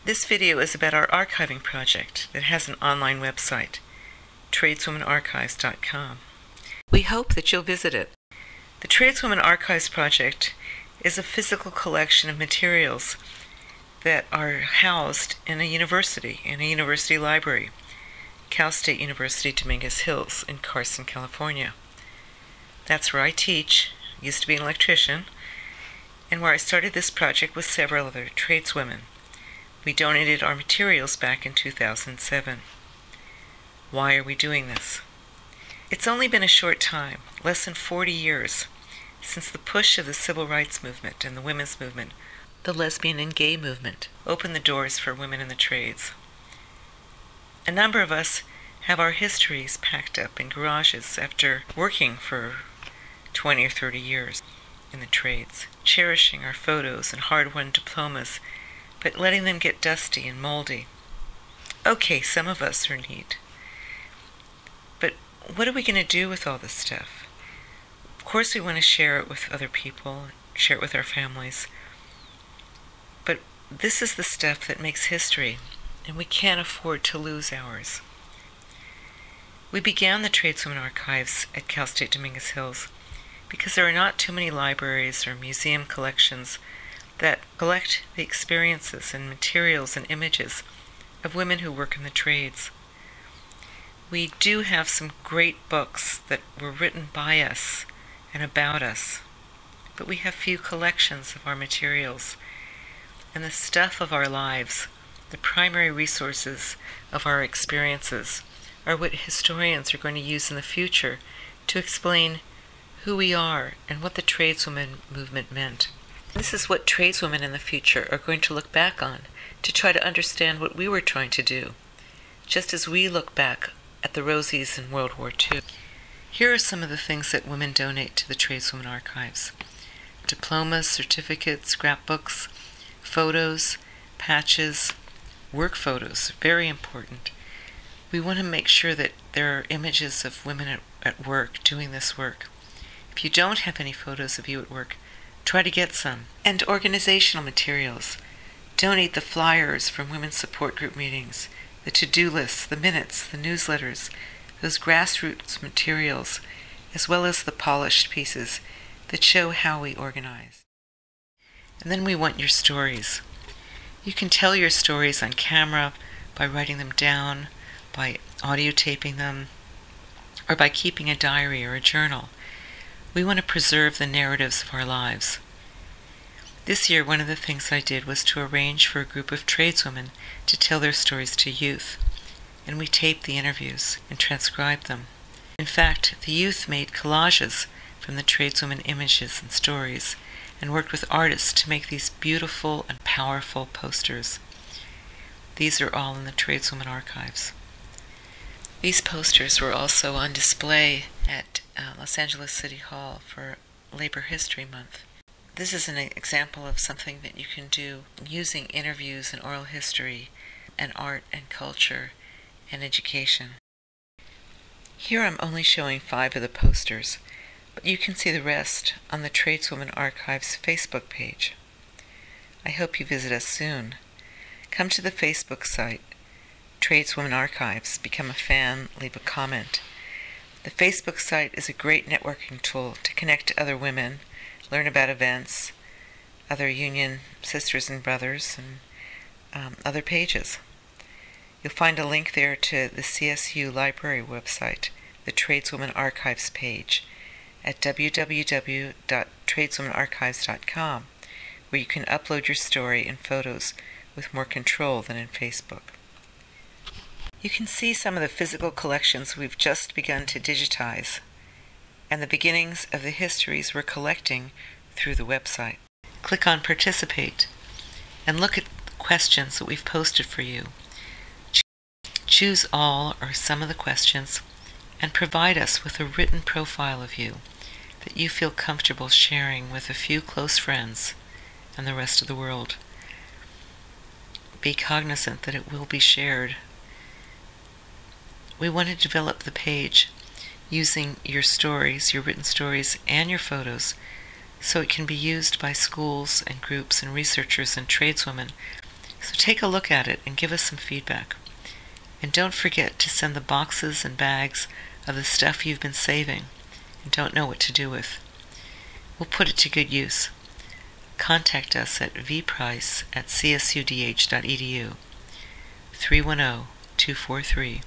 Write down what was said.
This video is about our archiving project that has an online website, tradeswomenarchives.com. We hope that you'll visit it. The Tradeswomen Archives project is a physical collection of materials that are housed in a university library, Cal State University, Dominguez Hills in Carson, California. That's where I teach, used to be an electrician, and where I started this project with several other tradeswomen. We donated our materials back in 2007. Why are we doing this? It's only been a short time, less than 40 years, since the push of the civil rights movement and the women's movement, the lesbian and gay movement, opened the doors for women in the trades. A number of us have our histories packed up in garages after working for 20 or 30 years in the trades, cherishing our photos and hard-won diplomas, but letting them get dusty and moldy. Okay, some of us are neat. But what are we going to do with all this stuff? Of course we want to share it with other people, share it with our families. But this is the stuff that makes history, and we can't afford to lose ours. We began the Tradeswomen Archives at Cal State Dominguez Hills because there are not too many libraries or museum collections that collect the experiences and materials and images of women who work in the trades. We do have some great books that were written by us and about us, but we have few collections of our materials and the stuff of our lives. The primary resources of our experiences are what historians are going to use in the future to explain who we are and what the tradeswomen movement meant. This is what tradeswomen in the future are going to look back on to try to understand what we were trying to do, just as we look back at the Rosies in World War II. Here are some of the things that women donate to the Tradeswomen Archives: diplomas, certificates, scrapbooks, photos, patches, work photos, very important. We want to make sure that there are images of women at work doing this work. If you don't have any photos of you at work, try to get some. And organizational materials. Donate the flyers from women's support group meetings, the to-do lists, the minutes, the newsletters, those grassroots materials, as well as the polished pieces that show how we organize. And then we want your stories. You can tell your stories on camera by writing them down, by audio taping them, or by keeping a diary or a journal. We want to preserve the narratives of our lives. This year, one of the things I did was to arrange for a group of tradeswomen to tell their stories to youth, and we taped the interviews and transcribed them. In fact, the youth made collages from the tradeswomen images and stories, and worked with artists to make these beautiful and powerful posters. These are all in the Tradeswomen Archives. These posters were also on display at Los Angeles City Hall for Labor History Month. This is an example of something that you can do using interviews and oral history and art and culture and education. Here I'm only showing 5 of the posters, but you can see the rest on the Tradeswomen Archives Facebook page. I hope you visit us soon. Come to the Facebook site, Tradeswomen Archives, become a fan, leave a comment. The Facebook site is a great networking tool to connect to other women, learn about events, other union sisters and brothers, and other pages. You'll find a link there to the CSU library website, the Tradeswomen Archives page, at www.tradeswomenarchives.com, where you can upload your story and photos with more control than in Facebook. You can see some of the physical collections we've just begun to digitize, and the beginnings of the histories we're collecting through the website. Click on Participate and look at the questions that we've posted for you. Choose all or some of the questions and provide us with a written profile of you that you feel comfortable sharing with a few close friends and the rest of the world. Be cognizant that it will be shared. We want to develop the page using your stories, your written stories, and your photos so it can be used by schools and groups and researchers and tradeswomen, so take a look at it and give us some feedback. And don't forget to send the boxes and bags of the stuff you've been saving and don't know what to do with. We'll put it to good use. Contact us at vprice@csudh.edu, 310-243-3640.